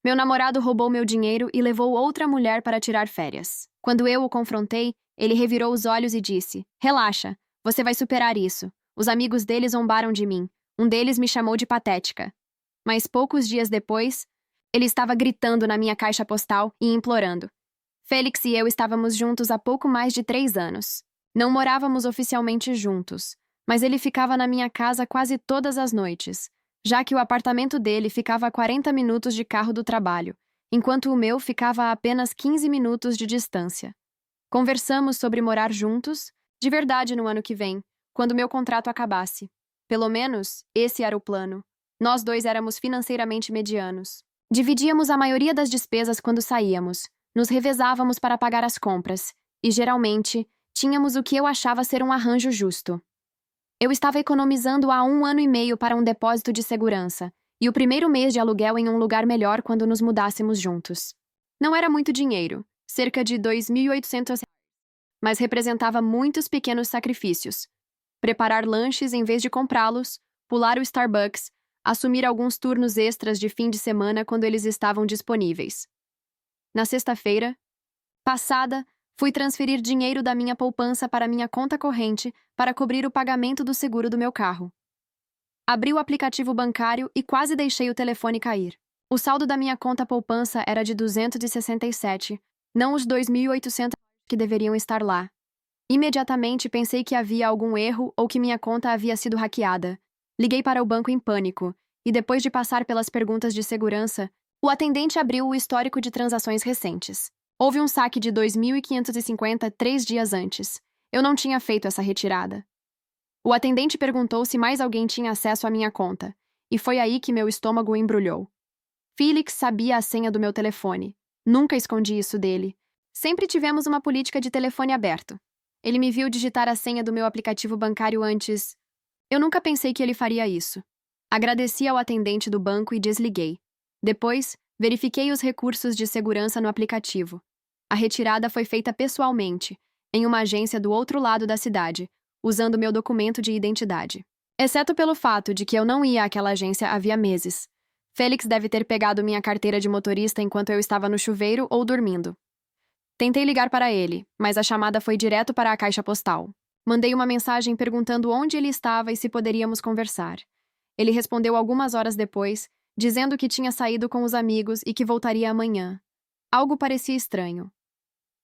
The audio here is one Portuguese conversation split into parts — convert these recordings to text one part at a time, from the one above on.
Meu namorado roubou meu dinheiro e levou outra mulher para tirar férias. Quando eu o confrontei, ele revirou os olhos e disse: Relaxa, você vai superar isso. Os amigos dele zombaram de mim. Um deles me chamou de patética. Mas poucos dias depois, ele estava gritando na minha caixa postal e implorando. Félix e eu estávamos juntos há pouco mais de 3 anos. Não morávamos oficialmente juntos, mas ele ficava na minha casa quase todas as noites, já que o apartamento dele ficava a 40 minutos de carro do trabalho, enquanto o meu ficava a apenas 15 minutos de distância. Conversamos sobre morar juntos, de verdade no ano que vem, quando meu contrato acabasse. Pelo menos, esse era o plano. Nós dois éramos financeiramente medianos. Dividíamos a maioria das despesas quando saíamos, nos revezávamos para pagar as compras, e geralmente, tínhamos o que eu achava ser um arranjo justo. Eu estava economizando há 1 ano e meio para um depósito de segurança, e o primeiro mês de aluguel em um lugar melhor quando nos mudássemos juntos. Não era muito dinheiro, cerca de R$ 2.800, mas representava muitos pequenos sacrifícios. Preparar lanches em vez de comprá-los, pular o Starbucks, assumir alguns turnos extras de fim de semana quando eles estavam disponíveis. Na sexta-feira passada, fui transferir dinheiro da minha poupança para minha conta corrente para cobrir o pagamento do seguro do meu carro. Abri o aplicativo bancário e quase deixei o telefone cair. O saldo da minha conta poupança era de 267, não os 2.800 que deveriam estar lá. Imediatamente pensei que havia algum erro ou que minha conta havia sido hackeada. Liguei para o banco em pânico, e depois de passar pelas perguntas de segurança, o atendente abriu o histórico de transações recentes. Houve um saque de 2.550 3 dias antes. Eu não tinha feito essa retirada. O atendente perguntou se mais alguém tinha acesso à minha conta, e foi aí que meu estômago embrulhou. Felix sabia a senha do meu telefone. Nunca escondi isso dele. Sempre tivemos uma política de telefone aberto. Ele me viu digitar a senha do meu aplicativo bancário antes. Eu nunca pensei que ele faria isso. Agradeci ao atendente do banco e desliguei. Depois, verifiquei os recursos de segurança no aplicativo. A retirada foi feita pessoalmente, em uma agência do outro lado da cidade, usando meu documento de identidade. Exceto pelo fato de que eu não ia àquela agência havia meses. Félix deve ter pegado minha carteira de motorista enquanto eu estava no chuveiro ou dormindo. Tentei ligar para ele, mas a chamada foi direto para a caixa postal. Mandei uma mensagem perguntando onde ele estava e se poderíamos conversar. Ele respondeu algumas horas depois, dizendo que tinha saído com os amigos e que voltaria amanhã. Algo parecia estranho.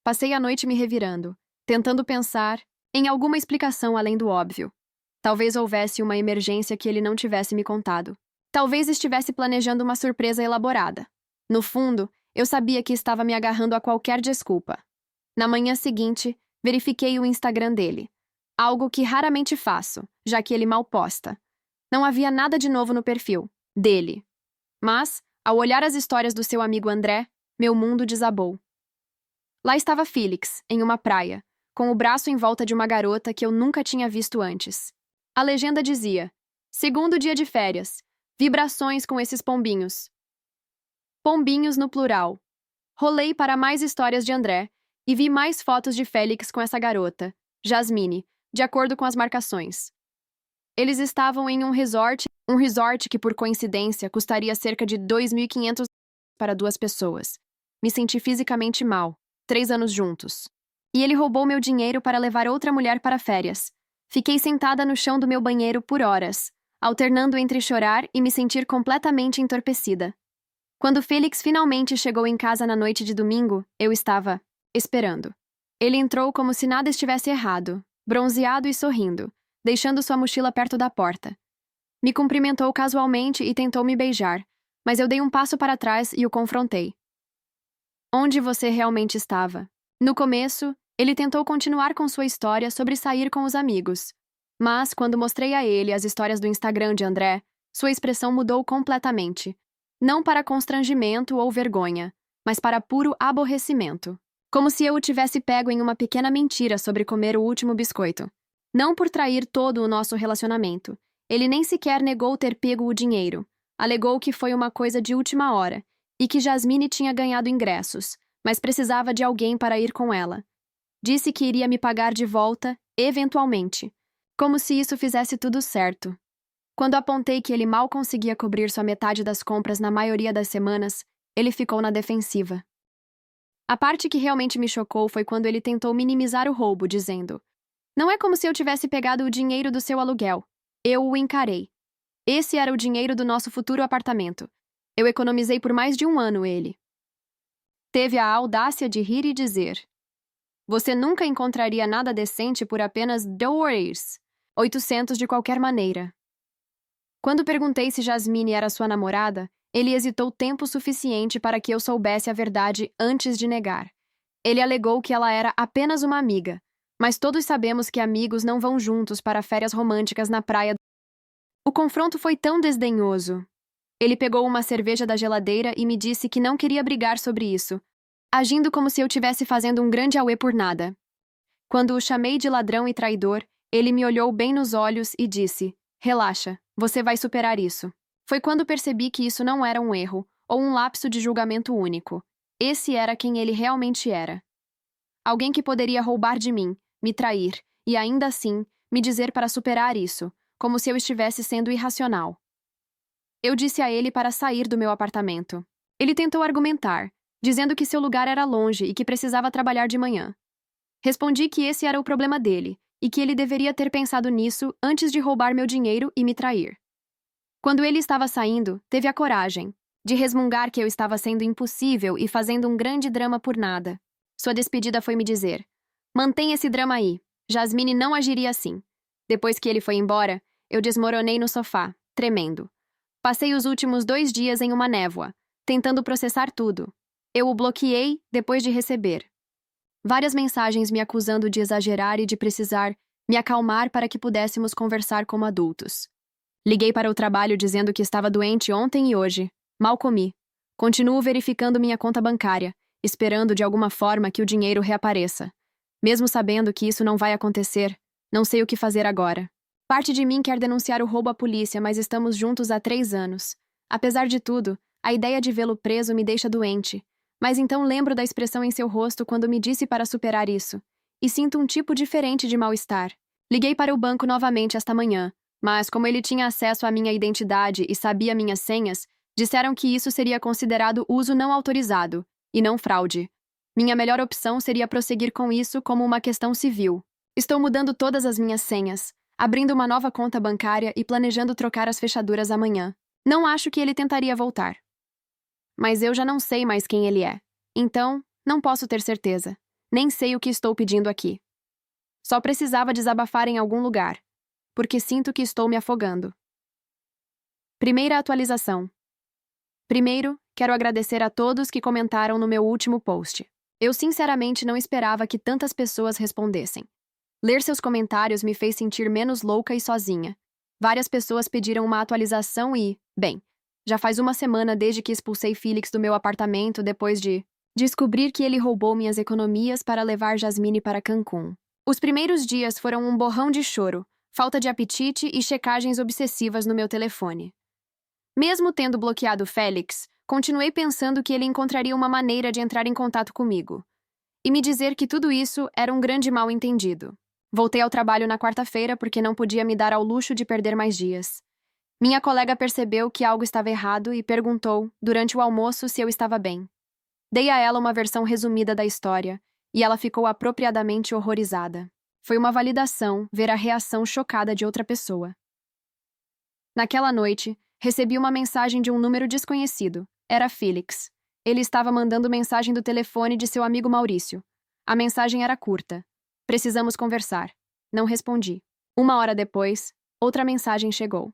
Passei a noite me revirando, tentando pensar em alguma explicação além do óbvio. Talvez houvesse uma emergência que ele não tivesse me contado. Talvez estivesse planejando uma surpresa elaborada. No fundo, eu sabia que estava me agarrando a qualquer desculpa. Na manhã seguinte, verifiquei o Instagram dele. Algo que raramente faço, já que ele mal posta. Não havia nada de novo no perfil dele. Mas, ao olhar as histórias do seu amigo André, meu mundo desabou. Lá estava Felix, em uma praia, com o braço em volta de uma garota que eu nunca tinha visto antes. A legenda dizia: segundo dia de férias, vibrações com esses pombinhos. Pombinhos no plural. Rolei para mais histórias de André e vi mais fotos de Félix com essa garota, Jasmine, de acordo com as marcações. Eles estavam em um resort que, por coincidência, custaria cerca de 2.500 para 2 pessoas. Me senti fisicamente mal, 3 anos juntos. E ele roubou meu dinheiro para levar outra mulher para férias. Fiquei sentada no chão do meu banheiro por horas, alternando entre chorar e me sentir completamente entorpecida. Quando Félix finalmente chegou em casa na noite de domingo, eu estava esperando. Ele entrou como se nada estivesse errado, bronzeado e sorrindo, deixando sua mochila perto da porta. Me cumprimentou casualmente e tentou me beijar, mas eu dei um passo para trás e o confrontei. Onde você realmente estava? No começo, ele tentou continuar com sua história sobre sair com os amigos. Mas, quando mostrei a ele as histórias do Instagram de André, sua expressão mudou completamente. Não para constrangimento ou vergonha, mas para puro aborrecimento. Como se eu o tivesse pego em uma pequena mentira sobre comer o último biscoito. Não por trair todo o nosso relacionamento. Ele nem sequer negou ter pego o dinheiro. Alegou que foi uma coisa de última hora e que Jasmine tinha ganhado ingressos, mas precisava de alguém para ir com ela. Disse que iria me pagar de volta, eventualmente. Como se isso fizesse tudo certo. Quando apontei que ele mal conseguia cobrir sua metade das compras na maioria das semanas, Ele ficou na defensiva. A parte que realmente me chocou foi quando ele tentou minimizar o roubo, dizendo: "Não é como se eu tivesse pegado o dinheiro do seu aluguel. Eu o encarei. Esse era o dinheiro do nosso futuro apartamento. Eu economizei por mais de um ano ele." Teve a audácia de rir e dizer: "Você nunca encontraria nada decente por apenas $800 de qualquer maneira." Quando perguntei se Jasmine era sua namorada, ele hesitou tempo suficiente para que eu soubesse a verdade antes de negar. Ele alegou que ela era apenas uma amiga, mas todos sabemos que amigos não vão juntos para férias românticas na praia. O confronto foi tão desdenhoso. Ele pegou uma cerveja da geladeira e me disse que não queria brigar sobre isso, agindo como se eu tivesse fazendo um grande auê por nada. Quando o chamei de ladrão e traidor, ele me olhou bem nos olhos e disse: "Relaxa, você vai superar isso." Foi quando percebi que isso não era um erro ou um lapso de julgamento único. Esse era quem ele realmente era. Alguém que poderia roubar de mim, me trair e ainda assim me dizer para superar isso, como se eu estivesse sendo irracional. Eu disse a ele para sair do meu apartamento. Ele tentou argumentar, dizendo que seu lugar era longe e que precisava trabalhar de manhã. Respondi que esse era o problema dele e que ele deveria ter pensado nisso antes de roubar meu dinheiro e me trair. Quando ele estava saindo, teve a coragem de resmungar que eu estava sendo impossível e fazendo um grande drama por nada. Sua despedida foi me dizer: "Mantenha esse drama aí. Jasmine não agiria assim." Depois que ele foi embora, eu desmoronei no sofá, tremendo. Passei os últimos 2 dias em uma névoa, tentando processar tudo. Eu o bloqueei depois de receber várias mensagens me acusando de exagerar e de precisar me acalmar para que pudéssemos conversar como adultos. Liguei para o trabalho dizendo que estava doente ontem e hoje. Mal comi. Continuo verificando minha conta bancária, esperando de alguma forma que o dinheiro reapareça. Mesmo sabendo que isso não vai acontecer, não sei o que fazer agora. Parte de mim quer denunciar o roubo à polícia, mas estamos juntos há 3 anos. Apesar de tudo, a ideia de vê-lo preso me deixa doente. Mas então lembro da expressão em seu rosto quando me disse para superar isso. E sinto um tipo diferente de mal-estar. Liguei para o banco novamente esta manhã, mas como ele tinha acesso à minha identidade e sabia minhas senhas, disseram que isso seria considerado uso não autorizado, e não fraude. Minha melhor opção seria prosseguir com isso como uma questão civil. Estou mudando todas as minhas senhas, abrindo uma nova conta bancária e planejando trocar as fechaduras amanhã. Não acho que ele tentaria voltar. Mas eu já não sei mais quem ele é. Então, não posso ter certeza. Nem sei o que estou pedindo aqui. Só precisava desabafar em algum lugar, porque sinto que estou me afogando. Primeira atualização. Primeiro, quero agradecer a todos que comentaram no meu último post. Eu sinceramente não esperava que tantas pessoas respondessem. Ler seus comentários me fez sentir menos louca e sozinha. Várias pessoas pediram uma atualização e, bem, já faz uma semana desde que expulsei Felix do meu apartamento depois de descobrir que ele roubou minhas economias para levar Jasmine para Cancún. Os primeiros dias foram um borrão de choro, falta de apetite e checagens obsessivas no meu telefone. Mesmo tendo bloqueado Félix, continuei pensando que ele encontraria uma maneira de entrar em contato comigo e me dizer que tudo isso era um grande mal-entendido. Voltei ao trabalho na quarta-feira porque não podia me dar ao luxo de perder mais dias. Minha colega percebeu que algo estava errado e perguntou, durante o almoço, se eu estava bem. Dei a ela uma versão resumida da história, e ela ficou apropriadamente horrorizada. Foi uma validação ver a reação chocada de outra pessoa. Naquela noite, recebi uma mensagem de um número desconhecido. Era Felix. Ele estava mandando mensagem do telefone de seu amigo Maurício. A mensagem era curta. "Precisamos conversar." Não respondi. 1 hora depois, outra mensagem chegou.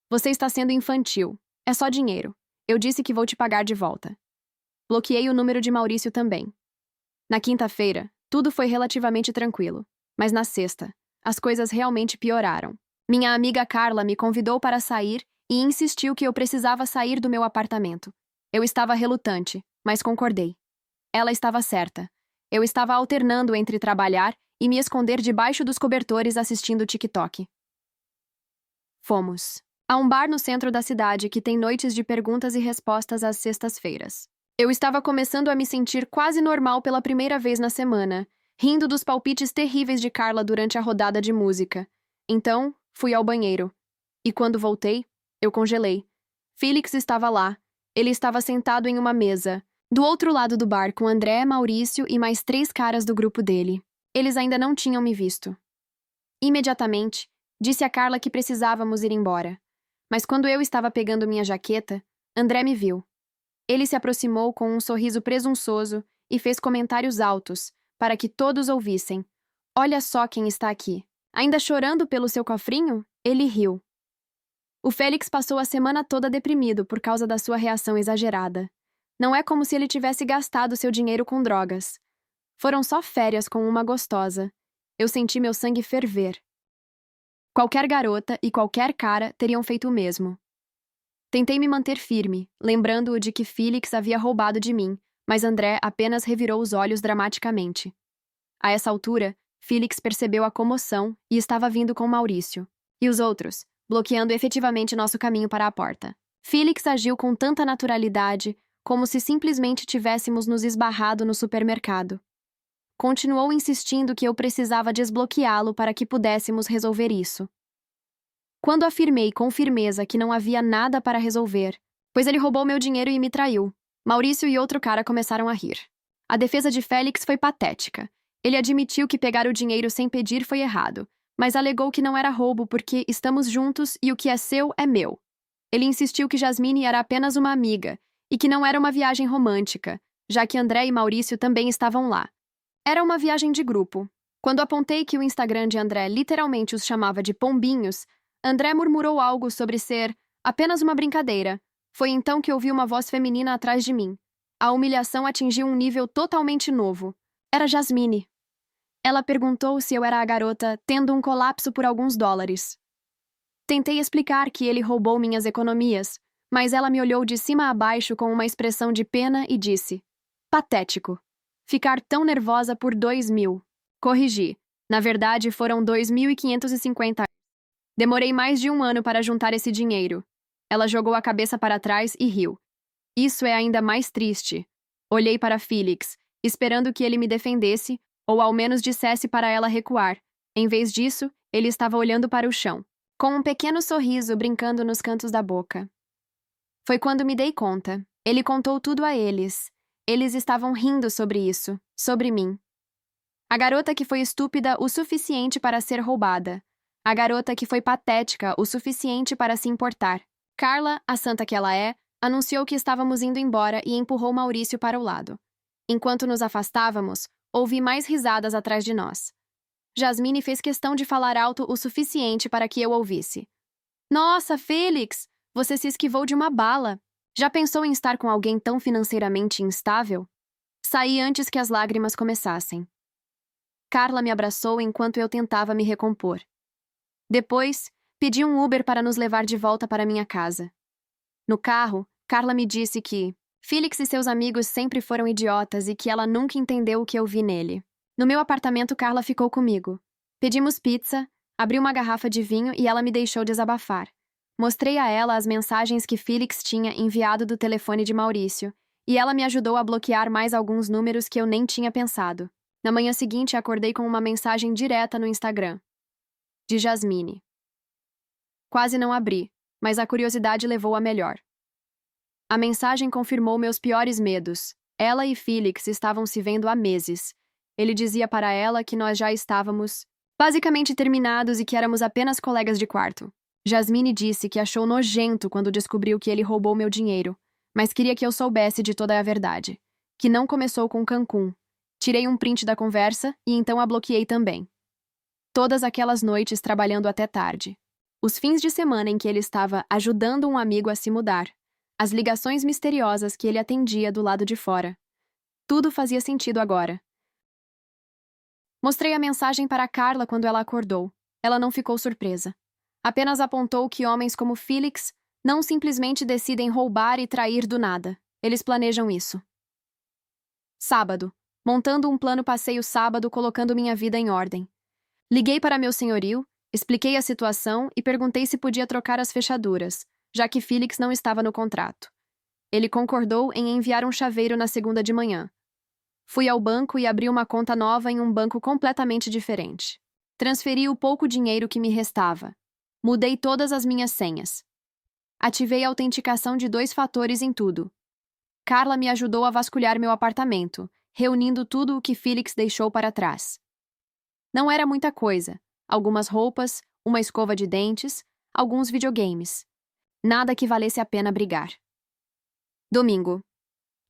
"Você está sendo infantil. É só dinheiro. Eu disse que vou te pagar de volta." Bloqueei o número de Maurício também. Na quinta-feira, tudo foi relativamente tranquilo, mas na sexta, as coisas realmente pioraram. Minha amiga Carla me convidou para sair e insistiu que eu precisava sair do meu apartamento. Eu estava relutante, mas concordei. Ela estava certa. Eu estava alternando entre trabalhar e me esconder debaixo dos cobertores assistindo TikTok. Fomos a um bar no centro da cidade que tem noites de perguntas e respostas às sextas-feiras. Eu estava começando a me sentir quase normal pela primeira vez na semana, rindo dos palpites terríveis de Carla durante a rodada de música. Então, fui ao banheiro. E quando voltei, eu congelei. Felix estava lá. Ele estava sentado em uma mesa, do outro lado do bar, com André, Maurício e mais 3 caras do grupo dele. Eles ainda não tinham me visto. Imediatamente, disse a Carla que precisávamos ir embora. Mas quando eu estava pegando minha jaqueta, André me viu. Ele se aproximou com um sorriso presunçoso e fez comentários altos, para que todos ouvissem. Olha só quem está aqui. Ainda chorando pelo seu cofrinho? Ele riu. O Félix passou a semana toda deprimido por causa da sua reação exagerada. Não é como se ele tivesse gastado seu dinheiro com drogas. Foram só férias com uma gostosa. Eu senti meu sangue ferver. Qualquer garota e qualquer cara teriam feito o mesmo. Tentei me manter firme, lembrando-o de que Félix havia roubado de mim, mas André apenas revirou os olhos dramaticamente. A essa altura, Félix percebeu a comoção e estava vindo com Maurício. E os outros, bloqueando efetivamente nosso caminho para a porta. Félix agiu com tanta naturalidade, como se simplesmente tivéssemos nos esbarrado no supermercado. Continuou insistindo que eu precisava desbloqueá-lo para que pudéssemos resolver isso. Quando afirmei com firmeza que não havia nada para resolver, pois ele roubou meu dinheiro e me traiu, Maurício e outro cara começaram a rir. A defesa de Félix foi patética. Ele admitiu que pegar o dinheiro sem pedir foi errado, mas alegou que não era roubo porque estamos juntos e o que é seu é meu. Ele insistiu que Jasmine era apenas uma amiga e que não era uma viagem romântica, já que André e Maurício também estavam lá. Era uma viagem de grupo. Quando apontei que o Instagram de André literalmente os chamava de pombinhos, André murmurou algo sobre ser apenas uma brincadeira. Foi então que ouvi uma voz feminina atrás de mim. A humilhação atingiu um nível totalmente novo. Era Jasmine. Ela perguntou se eu era a garota tendo um colapso por alguns dólares. Tentei explicar que ele roubou minhas economias, mas ela me olhou de cima a baixo com uma expressão de pena e disse: patético. Ficar tão nervosa por 2.000. Corrigi. Na verdade, foram 2.550. Demorei mais de 1 ano para juntar esse dinheiro. Ela jogou a cabeça para trás e riu. Isso é ainda mais triste. Olhei para Félix, esperando que ele me defendesse, ou ao menos dissesse para ela recuar. Em vez disso, ele estava olhando para o chão, com um pequeno sorriso brincando nos cantos da boca. Foi quando me dei conta. Ele contou tudo a eles. Eles estavam rindo sobre isso, sobre mim. A garota que foi estúpida o suficiente para ser roubada. A garota que foi patética o suficiente para se importar. Carla, a santa que ela é, anunciou que estávamos indo embora e empurrou Maurício para o lado. Enquanto nos afastávamos, ouvi mais risadas atrás de nós. Jasmine fez questão de falar alto o suficiente para que eu ouvisse. Nossa, Félix! Você se esquivou de uma bala. Já pensou em estar com alguém tão financeiramente instável? Saí antes que as lágrimas começassem. Carla me abraçou enquanto eu tentava me recompor. Depois, pedi um Uber para nos levar de volta para minha casa. No carro, Carla me disse que Félix e seus amigos sempre foram idiotas e que ela nunca entendeu o que eu vi nele. No meu apartamento, Carla ficou comigo. Pedimos pizza, abri uma garrafa de vinho e ela me deixou desabafar. Mostrei a ela as mensagens que Félix tinha enviado do telefone de Maurício, e ela me ajudou a bloquear mais alguns números que eu nem tinha pensado. Na manhã seguinte, acordei com uma mensagem direta no Instagram. De Jasmine. Quase não abri, mas a curiosidade levou a melhor. A mensagem confirmou meus piores medos. Ela e Félix estavam se vendo há meses. Ele dizia para ela que nós já estávamos basicamente terminados e que éramos apenas colegas de quarto. Jasmine disse que achou nojento quando descobriu que ele roubou meu dinheiro, mas queria que eu soubesse de toda a verdade. Que não começou com Cancún. Tirei um print da conversa e então a bloqueei também. Todas aquelas noites trabalhando até tarde. Os fins de semana em que ele estava ajudando um amigo a se mudar. As ligações misteriosas que ele atendia do lado de fora. Tudo fazia sentido agora. Mostrei a mensagem para Carla quando ela acordou. Ela não ficou surpresa. Apenas apontou que homens como Félix não simplesmente decidem roubar e trair do nada. Eles planejam isso. Sábado. Montando um plano passeio sábado, colocando minha vida em ordem. Liguei para meu senhorio, expliquei a situação e perguntei se podia trocar as fechaduras, já que Félix não estava no contrato. Ele concordou em enviar um chaveiro na segunda de manhã. Fui ao banco e abri uma conta nova em um banco completamente diferente. Transferi o pouco dinheiro que me restava. Mudei todas as minhas senhas. Ativei a autenticação de 2 fatores em tudo. Carla me ajudou a vasculhar meu apartamento, reunindo tudo o que Felix deixou para trás. Não era muita coisa. Algumas roupas, uma escova de dentes, alguns videogames. Nada que valesse a pena brigar. Domingo.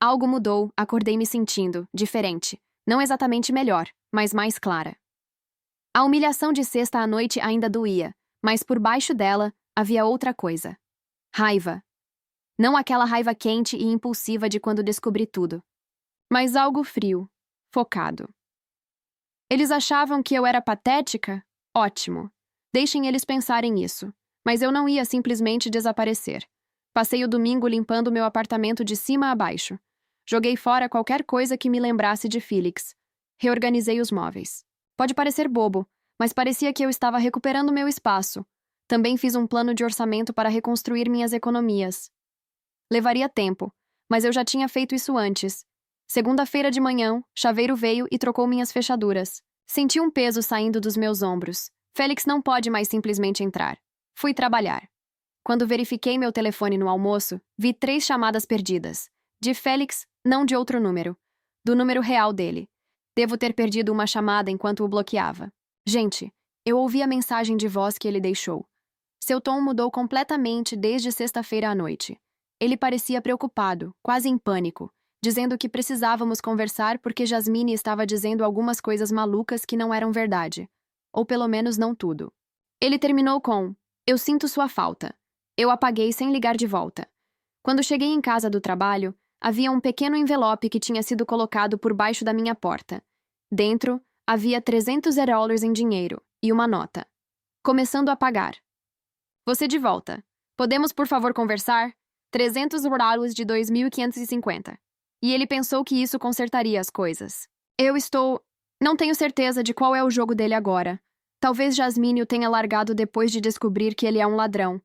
Algo mudou, acordei me sentindo diferente. Não exatamente melhor, mas mais clara. A humilhação de sexta à noite ainda doía, mas por baixo dela havia outra coisa. Raiva. Não aquela raiva quente e impulsiva de quando descobri tudo. Mas algo frio, focado. Eles achavam que eu era patética? Ótimo. Deixem eles pensarem isso. Mas eu não ia simplesmente desaparecer. Passei o domingo limpando meu apartamento de cima a baixo. Joguei fora qualquer coisa que me lembrasse de Felix. Reorganizei os móveis. Pode parecer bobo, mas parecia que eu estava recuperando meu espaço. Também fiz um plano de orçamento para reconstruir minhas economias. Levaria tempo, mas eu já tinha feito isso antes. Segunda-feira de manhã, chaveiro veio e trocou minhas fechaduras. Senti um peso saindo dos meus ombros. Félix não pode mais simplesmente entrar. Fui trabalhar. Quando verifiquei meu telefone no almoço, vi 3 chamadas perdidas. De Félix, não de outro número. Do número real dele. Devo ter perdido uma chamada enquanto o bloqueava. Gente, eu ouvi a mensagem de voz que ele deixou. Seu tom mudou completamente desde sexta-feira à noite. Ele parecia preocupado, quase em pânico, dizendo que precisávamos conversar porque Jasmine estava dizendo algumas coisas malucas que não eram verdade. Ou pelo menos não tudo. Ele terminou com: "Eu sinto sua falta." Eu apaguei sem ligar de volta. Quando cheguei em casa do trabalho, havia um pequeno envelope que tinha sido colocado por baixo da minha porta. Dentro, havia $300 em dinheiro e uma nota. Começando a pagar. "Você de volta. Podemos, por favor, conversar? $300 de 2.550. E ele pensou que isso consertaria as coisas. Não tenho certeza de qual é o jogo dele agora. Talvez Jasmine o tenha largado depois de descobrir que ele é um ladrão.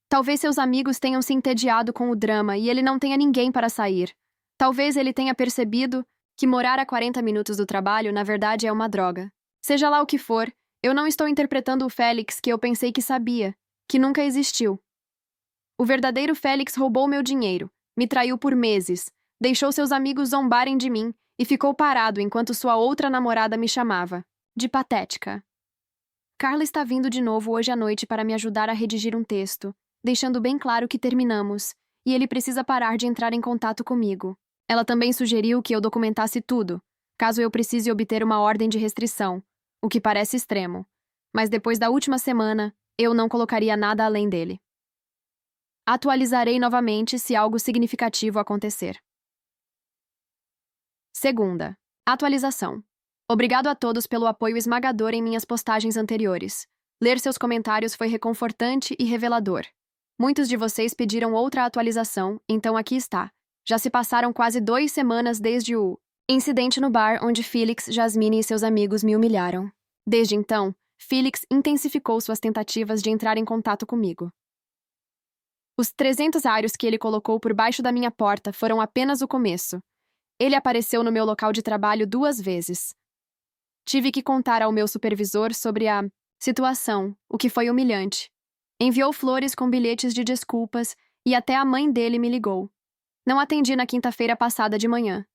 Talvez seus amigos tenham se entediado com o drama e ele não tenha ninguém para sair. Talvez ele tenha percebido que morar a 40 minutos do trabalho, na verdade, é uma droga. Seja lá o que for, eu não estou interpretando o Félix que eu pensei que sabia, que nunca existiu. O verdadeiro Félix roubou meu dinheiro, me traiu por meses, deixou seus amigos zombarem de mim e ficou parado enquanto sua outra namorada me chamava de patética. Carla está vindo de novo hoje à noite para me ajudar a redigir um texto, deixando bem claro que terminamos, e ele precisa parar de entrar em contato comigo. Ela também sugeriu que eu documentasse tudo, caso eu precise obter uma ordem de restrição, o que parece extremo. Mas depois da última semana, eu não colocaria nada além dele. Atualizarei novamente se algo significativo acontecer. Segunda. Atualização. Obrigado a todos pelo apoio esmagador em minhas postagens anteriores. Ler seus comentários foi reconfortante e revelador. Muitos de vocês pediram outra atualização, então aqui está. Já se passaram quase 2 semanas desde o incidente no bar onde Felix, Jasmine e seus amigos me humilharam. Desde então, Felix intensificou suas tentativas de entrar em contato comigo. Os $300 que ele colocou por baixo da minha porta foram apenas o começo. Ele apareceu no meu local de trabalho 2 vezes. Tive que contar ao meu supervisor sobre a situação, o que foi humilhante. Enviou flores com bilhetes de desculpas e até a mãe dele me ligou. Não atendi na quinta-feira passada de manhã.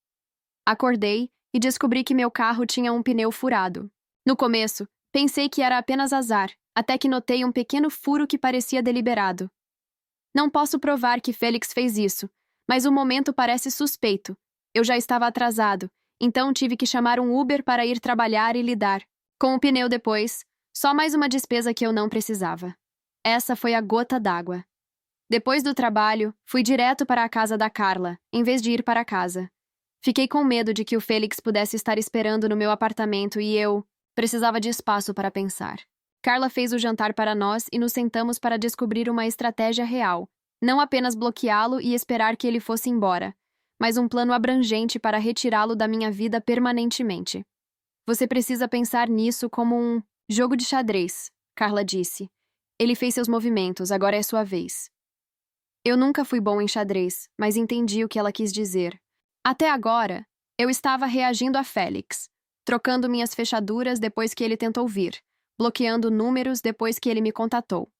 Acordei e descobri que meu carro tinha um pneu furado. No começo, pensei que era apenas azar, até que notei um pequeno furo que parecia deliberado. Não posso provar que Félix fez isso, mas o momento parece suspeito. Eu já estava atrasado, então tive que chamar um Uber para ir trabalhar e lidar com o pneu depois, só mais uma despesa que eu não precisava. Essa foi a gota d'água. Depois do trabalho, fui direto para a casa da Carla, em vez de ir para casa. Fiquei com medo de que o Félix pudesse estar esperando no meu apartamento e eu precisava de espaço para pensar. Carla fez o jantar para nós e nos sentamos para descobrir uma estratégia real, não apenas bloqueá-lo e esperar que ele fosse embora, mas um plano abrangente para retirá-lo da minha vida permanentemente. Você precisa pensar nisso como um jogo de xadrez, Carla disse. Ele fez seus movimentos, agora é sua vez. Eu nunca fui bom em xadrez, mas entendi o que ela quis dizer. Até agora, eu estava reagindo a Félix, trocando minhas fechaduras depois que ele tentou vir, bloqueando números depois que ele me contatou.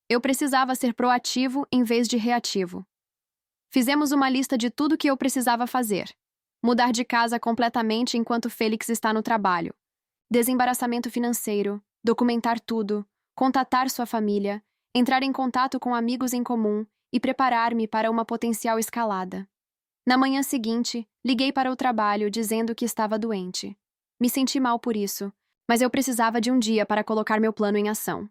Eu precisava ser proativo em vez de reativo. Fizemos uma lista de tudo que eu precisava fazer. Mudar de casa completamente enquanto Félix está no trabalho. Desembaraçamento financeiro, documentar tudo, contatar sua família, entrar em contato com amigos em comum e preparar-me para uma potencial escalada. Na manhã seguinte, liguei para o trabalho dizendo que estava doente. Me senti mal por isso, mas eu precisava de um dia para colocar meu plano em ação.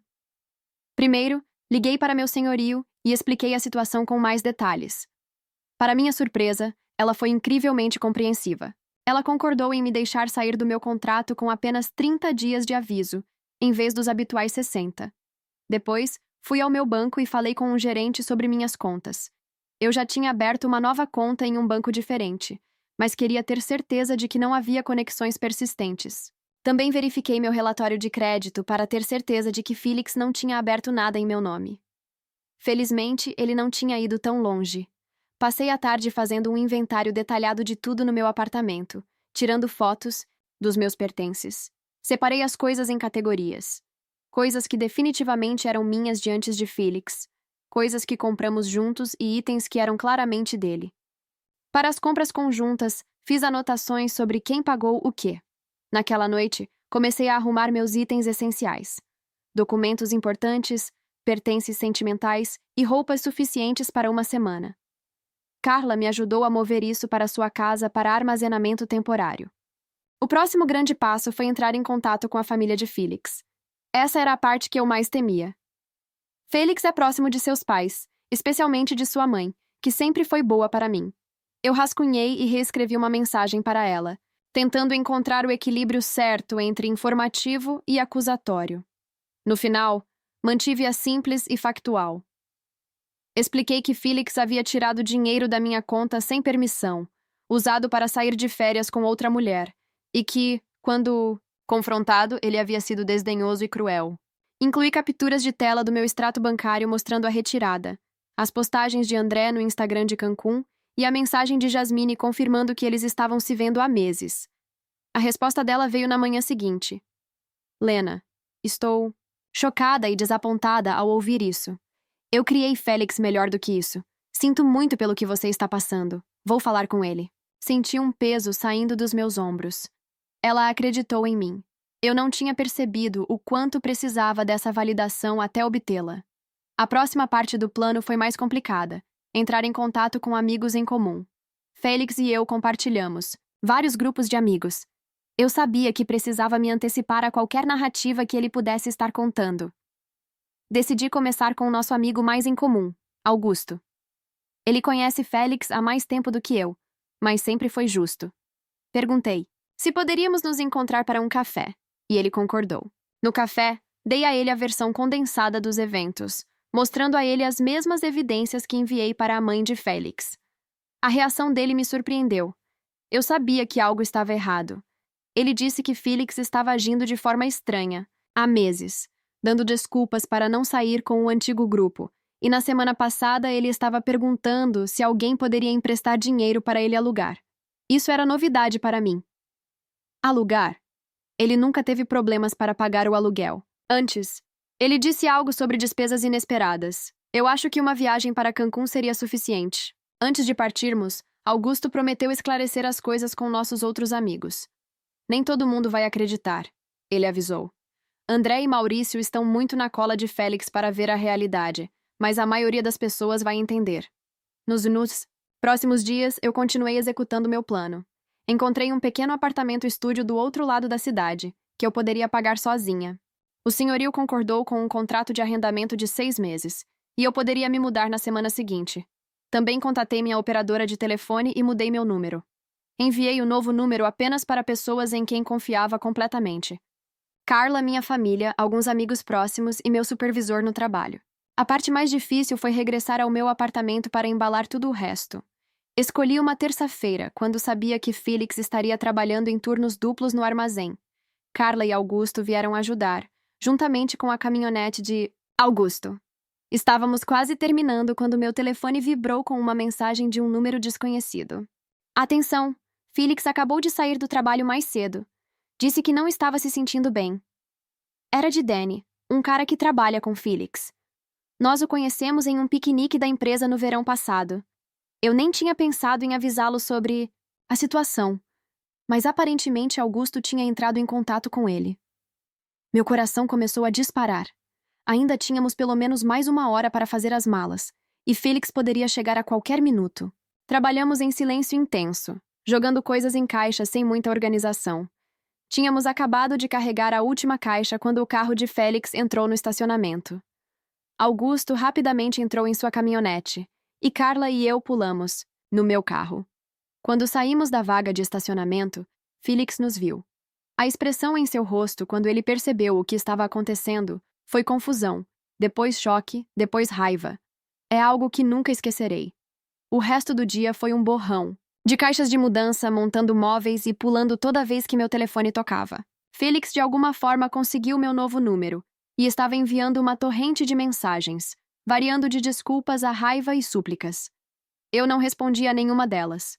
Primeiro, liguei para meu senhorio e expliquei a situação com mais detalhes. Para minha surpresa, ela foi incrivelmente compreensiva. Ela concordou em me deixar sair do meu contrato com apenas 30 dias de aviso, em vez dos habituais 60. Depois, fui ao meu banco e falei com um gerente sobre minhas contas. Eu já tinha aberto uma nova conta em um banco diferente, mas queria ter certeza de que não havia conexões persistentes. Também verifiquei meu relatório de crédito para ter certeza de que Félix não tinha aberto nada em meu nome. Felizmente, ele não tinha ido tão longe. Passei a tarde fazendo um inventário detalhado de tudo no meu apartamento, tirando fotos dos meus pertences. Separei as coisas em categorias. Coisas que definitivamente eram minhas diante de Félix, coisas que compramos juntos e itens que eram claramente dele. Para as compras conjuntas, fiz anotações sobre quem pagou o quê. Naquela noite, comecei a arrumar meus itens essenciais. Documentos importantes, pertences sentimentais e roupas suficientes para uma semana. Carla me ajudou a mover isso para sua casa para armazenamento temporário. O próximo grande passo foi entrar em contato com a família de Félix. Essa era a parte que eu mais temia. Félix é próximo de seus pais, especialmente de sua mãe, que sempre foi boa para mim. Eu rascunhei e reescrevi uma mensagem para ela, tentando encontrar o equilíbrio certo entre informativo e acusatório. No final, mantive-a simples e factual. Expliquei que Félix havia tirado dinheiro da minha conta sem permissão, usado para sair de férias com outra mulher, e que, quando confrontado, ele havia sido desdenhoso e cruel. Incluí capturas de tela do meu extrato bancário mostrando a retirada, as postagens de André no Instagram de Cancún e a mensagem de Jasmine confirmando que eles estavam se vendo há meses. A resposta dela veio na manhã seguinte. Lena, estou chocada e desapontada ao ouvir isso. Eu criei Félix melhor do que isso. Sinto muito pelo que você está passando. Vou falar com ele. Senti um peso saindo dos meus ombros. Ela acreditou em mim. Eu não tinha percebido o quanto precisava dessa validação até obtê-la. A próxima parte do plano foi mais complicada. Entrar em contato com amigos em comum. Félix e eu compartilhamos vários grupos de amigos. Eu sabia que precisava me antecipar a qualquer narrativa que ele pudesse estar contando. Decidi começar com o nosso amigo mais em comum, Augusto. Ele conhece Félix há mais tempo do que eu, mas sempre foi justo. Perguntei se poderíamos nos encontrar para um café, e ele concordou. No café, dei a ele a versão condensada dos eventos, mostrando a ele as mesmas evidências que enviei para a mãe de Félix. A reação dele me surpreendeu. Eu sabia que algo estava errado. Ele disse que Félix estava agindo de forma estranha, há meses, dando desculpas para não sair com o antigo grupo, e na semana passada ele estava perguntando se alguém poderia emprestar dinheiro para ele alugar. Isso era novidade para mim. Alugar? Ele nunca teve problemas para pagar o aluguel. Antes, ele disse algo sobre despesas inesperadas. Eu acho que uma viagem para Cancún seria suficiente. Antes de partirmos, Augusto prometeu esclarecer as coisas com nossos outros amigos. Nem todo mundo vai acreditar, ele avisou. André e Maurício estão muito na cola de Félix para ver a realidade, mas a maioria das pessoas vai entender. Nos próximos dias, eu continuei executando meu plano. Encontrei um pequeno apartamento-estúdio do outro lado da cidade, que eu poderia pagar sozinha. O senhorio concordou com um contrato de arrendamento de 6 meses, e eu poderia me mudar na semana seguinte. Também contatei minha operadora de telefone e mudei meu número. Enviei o novo número apenas para pessoas em quem confiava completamente. Carla, minha família, alguns amigos próximos e meu supervisor no trabalho. A parte mais difícil foi regressar ao meu apartamento para embalar tudo o resto. Escolhi uma terça-feira, quando sabia que Félix estaria trabalhando em turnos duplos no armazém. Carla e Augusto vieram ajudar, juntamente com a caminhonete de Augusto. Estávamos quase terminando quando meu telefone vibrou com uma mensagem de um número desconhecido. Atenção! Félix acabou de sair do trabalho mais cedo. Disse que não estava se sentindo bem. Era de Danny, um cara que trabalha com Félix. Nós o conhecemos em um piquenique da empresa no verão passado. Eu nem tinha pensado em avisá-lo sobre a situação, mas aparentemente Augusto tinha entrado em contato com ele. Meu coração começou a disparar. Ainda tínhamos pelo menos mais 1 hora para fazer as malas, e Félix poderia chegar a qualquer minuto. Trabalhamos em silêncio intenso, jogando coisas em caixas sem muita organização. Tínhamos acabado de carregar a última caixa quando o carro de Félix entrou no estacionamento. Augusto rapidamente entrou em sua caminhonete, e Carla e eu pulamos, no meu carro. Quando saímos da vaga de estacionamento, Félix nos viu. A expressão em seu rosto quando ele percebeu o que estava acontecendo foi confusão, depois choque, depois raiva. É algo que nunca esquecerei. O resto do dia foi um borrão, de caixas de mudança, montando móveis e pulando toda vez que meu telefone tocava. Félix de alguma forma conseguiu meu novo número e estava enviando uma torrente de mensagens, variando de desculpas a raiva e súplicas. Eu não respondi a nenhuma delas.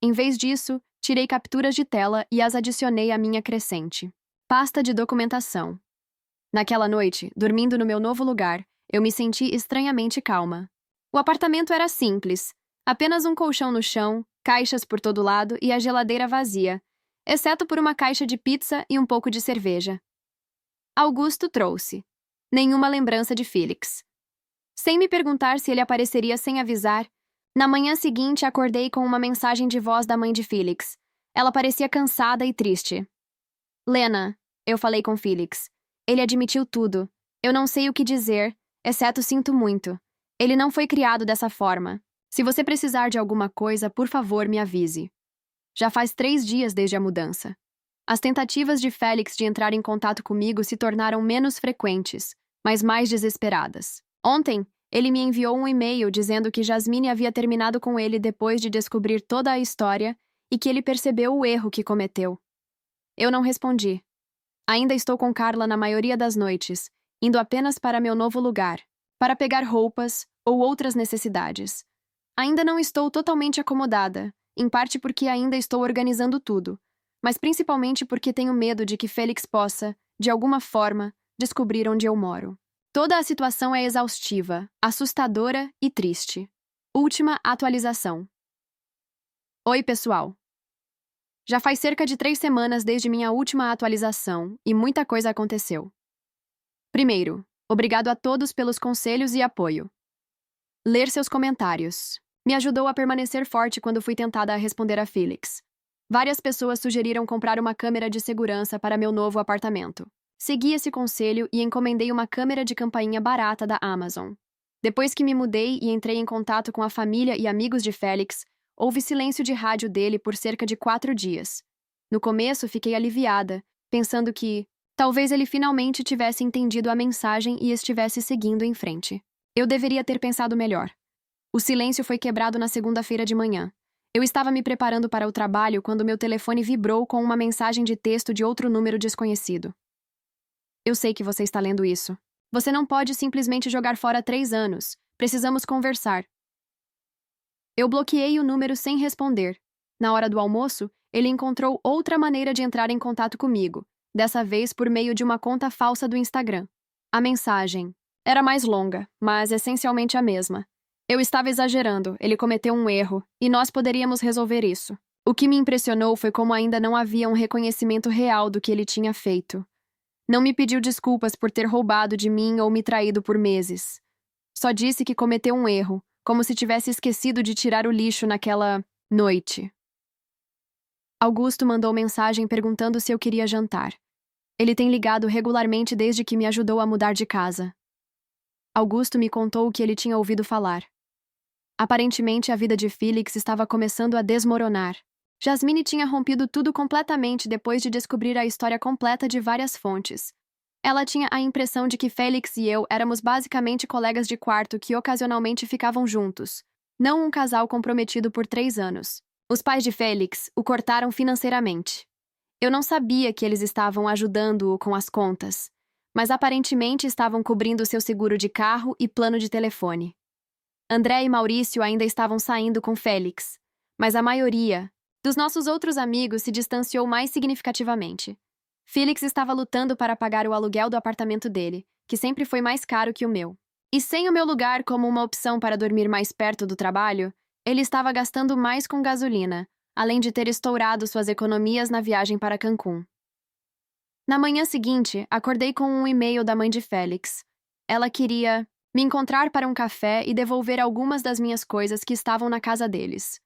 Em vez disso, tirei capturas de tela e as adicionei à minha crescente pasta de documentação. Naquela noite, dormindo no meu novo lugar, eu me senti estranhamente calma. O apartamento era simples, apenas um colchão no chão, caixas por todo lado e a geladeira vazia, exceto por uma caixa de pizza e um pouco de cerveja. Augusto trouxe. Nenhuma lembrança de Félix. Sem me perguntar se ele apareceria sem avisar, na manhã seguinte acordei com uma mensagem de voz da mãe de Félix. Ela parecia cansada e triste. Lena, eu falei com Félix. Ele admitiu tudo. Eu não sei o que dizer, exceto sinto muito. Ele não foi criado dessa forma. Se você precisar de alguma coisa, por favor, me avise. Já faz 3 dias desde a mudança. As tentativas de Félix de entrar em contato comigo se tornaram menos frequentes, mas mais desesperadas. Ontem, ele me enviou um e-mail dizendo que Jasmine havia terminado com ele depois de descobrir toda a história e que ele percebeu o erro que cometeu. Eu não respondi. Ainda estou com Carla na maioria das noites, indo apenas para meu novo lugar, para pegar roupas ou outras necessidades. Ainda não estou totalmente acomodada, em parte porque ainda estou organizando tudo, mas principalmente porque tenho medo de que Félix possa, de alguma forma, descobrir onde eu moro. Toda a situação é exaustiva, assustadora e triste. Última atualização. Oi, pessoal. Já faz cerca de 3 semanas desde minha última atualização e muita coisa aconteceu. Primeiro, obrigado a todos pelos conselhos e apoio. Ler seus comentários me ajudou a permanecer forte quando fui tentada a responder a Félix. Várias pessoas sugeriram comprar uma câmera de segurança para meu novo apartamento. Segui esse conselho e encomendei uma câmera de campainha barata da Amazon. Depois que me mudei e entrei em contato com a família e amigos de Félix, houve silêncio de rádio dele por cerca de 4 dias. No começo, fiquei aliviada, pensando que talvez ele finalmente tivesse entendido a mensagem e estivesse seguindo em frente. Eu deveria ter pensado melhor. O silêncio foi quebrado na segunda-feira de manhã. Eu estava me preparando para o trabalho quando meu telefone vibrou com uma mensagem de texto de outro número desconhecido. Eu sei que você está lendo isso. Você não pode simplesmente jogar fora 3 anos. Precisamos conversar. Eu bloqueei o número sem responder. Na hora do almoço, ele encontrou outra maneira de entrar em contato comigo, dessa vez por meio de uma conta falsa do Instagram. A mensagem era mais longa, mas essencialmente a mesma. Eu estava exagerando, ele cometeu um erro, e nós poderíamos resolver isso. O que me impressionou foi como ainda não havia um reconhecimento real do que ele tinha feito. Não me pediu desculpas por ter roubado de mim ou me traído por meses. Só disse que cometeu um erro, como se tivesse esquecido de tirar o lixo naquela noite. Augusto mandou mensagem perguntando se eu queria jantar. Ele tem ligado regularmente desde que me ajudou a mudar de casa. Augusto me contou o que ele tinha ouvido falar. Aparentemente, a vida de Félix estava começando a desmoronar. Jasmine tinha rompido tudo completamente depois de descobrir a história completa de várias fontes. Ela tinha a impressão de que Félix e eu éramos basicamente colegas de quarto que ocasionalmente ficavam juntos, não um casal comprometido por 3 anos. Os pais de Félix o cortaram financeiramente. Eu não sabia que eles estavam ajudando-o com as contas, mas aparentemente estavam cobrindo seu seguro de carro e plano de telefone. André e Maurício ainda estavam saindo com Félix, mas a maioria dos nossos outros amigos se distanciou mais significativamente. Félix estava lutando para pagar o aluguel do apartamento dele, que sempre foi mais caro que o meu. E sem o meu lugar como uma opção para dormir mais perto do trabalho, ele estava gastando mais com gasolina, além de ter estourado suas economias na viagem para Cancún. Na manhã seguinte, acordei com um e-mail da mãe de Félix. Ela queria me encontrar para um café e devolver algumas das minhas coisas que estavam na casa deles.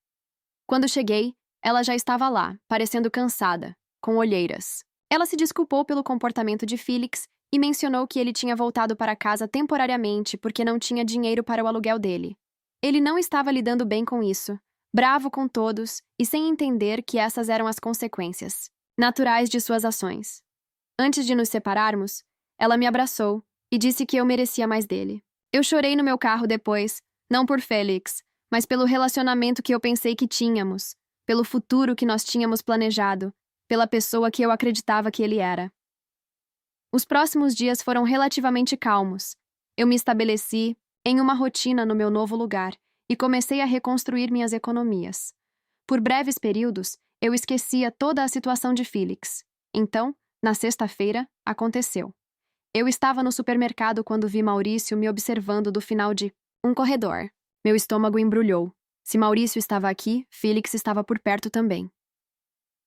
Quando cheguei, ela já estava lá, parecendo cansada, com olheiras. Ela se desculpou pelo comportamento de Félix e mencionou que ele tinha voltado para casa temporariamente porque não tinha dinheiro para o aluguel dele. Ele não estava lidando bem com isso, bravo com todos e sem entender que essas eram as consequências naturais de suas ações. Antes de nos separarmos, ela me abraçou e disse que eu merecia mais dele. Eu chorei no meu carro depois, não por Félix, mas pelo relacionamento que eu pensei que tínhamos, pelo futuro que nós tínhamos planejado, pela pessoa que eu acreditava que ele era. Os próximos dias foram relativamente calmos. Eu me estabeleci em uma rotina no meu novo lugar e comecei a reconstruir minhas economias. Por breves períodos, eu esquecia toda a situação de Félix. Então, na sexta-feira, aconteceu. Eu estava no supermercado quando vi Maurício me observando do final de um corredor. Meu estômago embrulhou. Se Maurício estava aqui, Félix estava por perto também.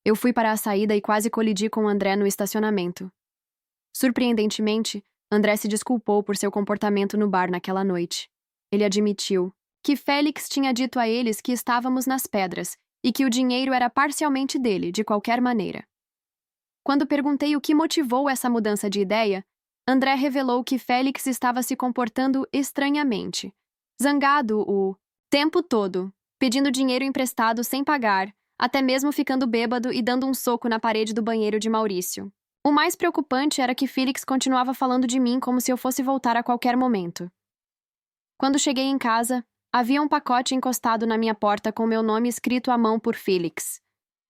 Eu fui para a saída e quase colidi com André no estacionamento. Surpreendentemente, André se desculpou por seu comportamento no bar naquela noite. Ele admitiu que Félix tinha dito a eles que estávamos nas pedras e que o dinheiro era parcialmente dele, de qualquer maneira. Quando perguntei o que motivou essa mudança de ideia, André revelou que Félix estava se comportando estranhamente, zangado o tempo todo, pedindo dinheiro emprestado sem pagar, até mesmo ficando bêbado e dando um soco na parede do banheiro de Maurício. O mais preocupante era que Félix continuava falando de mim como se eu fosse voltar a qualquer momento. Quando cheguei em casa, havia um pacote encostado na minha porta com meu nome escrito à mão por Félix.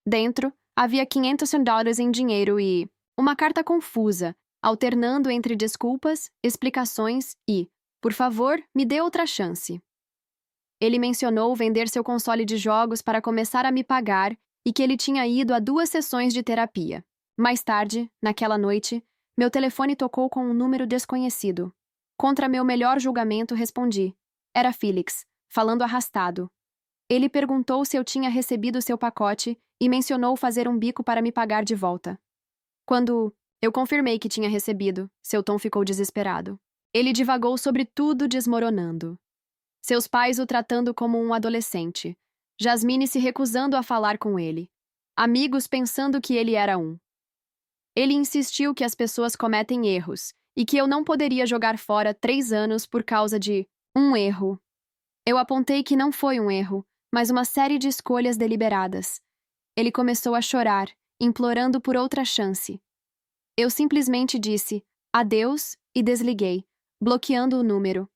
Dentro, havia $500 em dinheiro e uma carta confusa, alternando entre desculpas, explicações e, por favor, me dê outra chance. Ele mencionou vender seu console de jogos para começar a me pagar e que ele tinha ido a 2 sessões de terapia. Mais tarde, naquela noite, meu telefone tocou com um número desconhecido. Contra meu melhor julgamento, respondi. Era Félix, falando arrastado. Ele perguntou se eu tinha recebido seu pacote e mencionou fazer um bico para me pagar de volta. Quando eu confirmei que tinha recebido, seu tom ficou desesperado. Ele divagou sobre tudo desmoronando. Seus pais o tratando como um adolescente. Jasmine se recusando a falar com ele. Amigos pensando que ele era um. Ele insistiu que as pessoas cometem erros e que eu não poderia jogar fora 3 anos por causa de um erro. Eu apontei que não foi um erro, mas uma série de escolhas deliberadas. Ele começou a chorar, implorando por outra chance. Eu simplesmente disse adeus e desliguei, bloqueando o número.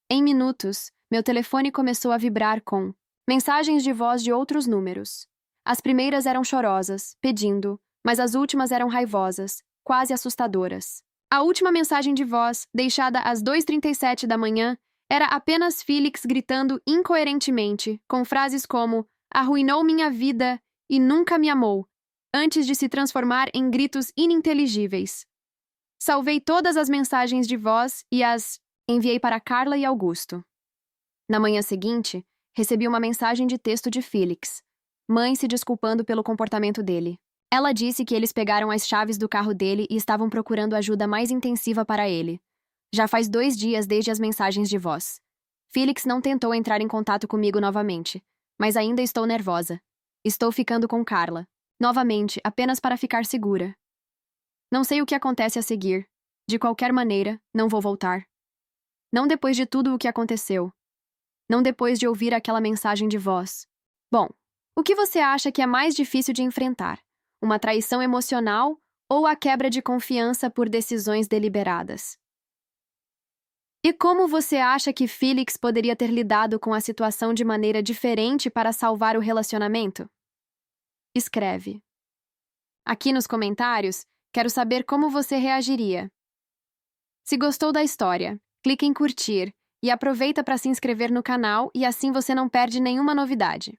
Em minutos, meu telefone começou a vibrar com mensagens de voz de outros números. As primeiras eram chorosas, pedindo, mas as últimas eram raivosas, quase assustadoras. A última mensagem de voz, deixada às 2h37 da manhã, era apenas Félix gritando incoerentemente, com frases como arruinou minha vida e nunca me amou, antes de se transformar em gritos ininteligíveis. Salvei todas as mensagens de voz e as enviei para Carla e Augusto. Na manhã seguinte, recebi uma mensagem de texto de Félix, mãe se desculpando pelo comportamento dele. Ela disse que eles pegaram as chaves do carro dele e estavam procurando ajuda mais intensiva para ele. Já faz 2 dias desde as mensagens de voz. Félix não tentou entrar em contato comigo novamente, mas ainda estou nervosa. Estou ficando com Carla. Novamente, apenas para ficar segura. Não sei o que acontece a seguir. De qualquer maneira, não vou voltar. Não depois de tudo o que aconteceu. Não depois de ouvir aquela mensagem de voz. Bom, o que você acha que é mais difícil de enfrentar? Uma traição emocional ou a quebra de confiança por decisões deliberadas? E como você acha que Félix poderia ter lidado com a situação de maneira diferente para salvar o relacionamento? Escreve. Aqui nos comentários, quero saber como você reagiria. Se gostou da história, clique em curtir e aproveita para se inscrever no canal e assim você não perde nenhuma novidade.